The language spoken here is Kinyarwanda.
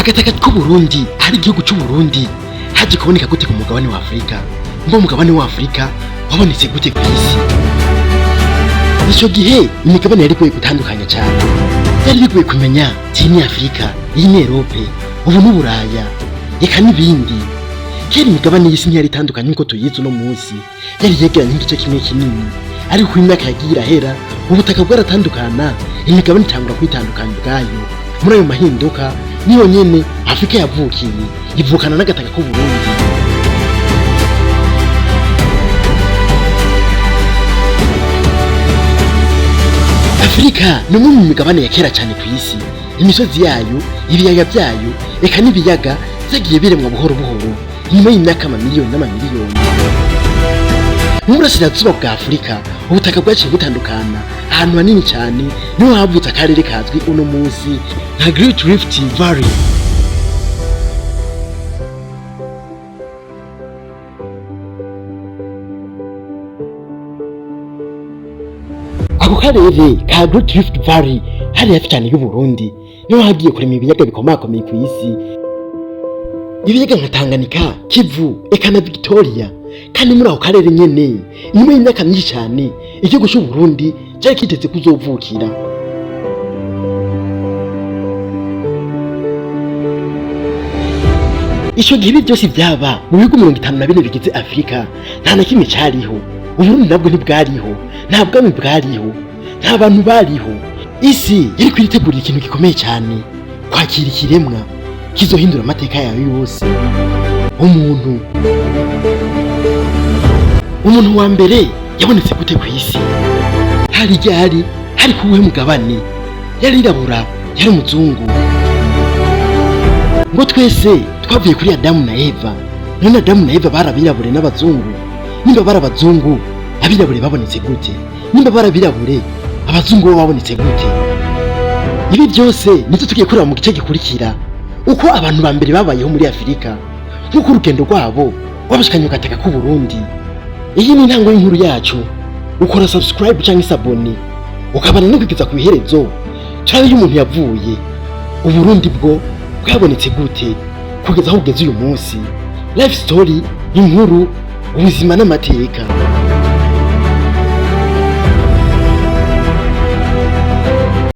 agataka k'Uburundi hari igihugu c'Uburundi haje kuboneka gute ku mugabane wa Afrika? Mbo mugabane wa Afrika wabonetse gute ku isi? Ico gihe imigabane yari kwiye gutandukanya cyane, yari bikwiye kumenya tini Afrika, iyi ni Europe, ubu n'Uburaya, eka n'ibindi. Kera imigabane y'isi ntiyari itandukanye nko tuyizi uno munsi, yari yegeranye nk'igice kimwe kinini, ariko uko imyaka yagiye irahera ubutaka bwaratandukana, imigabane itangura kwitandukanya ubwayo. Muri ayo mahinduka niyo nyene Afrika yavukiye, ivukana n'agataka k'Uburundi. Afrika ni umwe mu migabane ya kera cyane ku isi. Imisozi yayo, ibiyaga byayo, eka n'ibiyaga zagiye biremwa buhoro buhoro nyuma y'imyaka amamiliyoni n'amamiliyoni. Mu burasirazuba bwa Afrika ubutaka bwaciye butandukana ahantu hanini cyane, niho havutse akarere kazwi uno munsi nka Great Rift Valley. Ako karere ka Great Rift Valley hari hafi cyane y'Uburundi, niho hagiye kurema ibiyaga bikomakomeye ku isi. Ibiyaga nka Tanganyika, Kivu, eka na Victoria. Kandi muri ako karere nyene nyuma y'imyaka myinshi cyane igihugu c'Uburundi cyari kiteze kuzovukira. Ico gihe byose byaba mu bihugu 54 bigize Afrika, nta na kimwe cyariho. Uburundi nabwo ntibwariho, nta bwami bwariho, nta bantu bariho. Isi yari kwiritegurira ikintu gikomeye cyane, kwakira ikiremwa kizohindura amateka yayo yose. Umuntu wa mbere yabonetse gute ku isi? Hari kuwuhe mugabane? Yari irabura, yari umuzungu. Ngo twese twavuye kuri Adamu na Eva. None Adamu na Eva barabirabure n'abazungu. Nimba barabazungu, abirabure babonetse gute? Nimba barabirabure, abazungu bo babonetse gute? Ibi byose nitwe tugiye kureba mu gice gikurikira, uko abantu ba mbere babayeho muri Afrika, nk'uko urugendo rwabo rwabashikanye gateka k'Uburundi. Iyi ni intango y'inkuru yacu. Ukora subscribe cyangwa isabone, ukabana no kwigiza ku iherezo cyane y'umuntu yavuye. Uburundi bwo bwabonetse gute kugeza aho ugeze uyu munsi? Life story, inkuru, ubuzima n'amateka.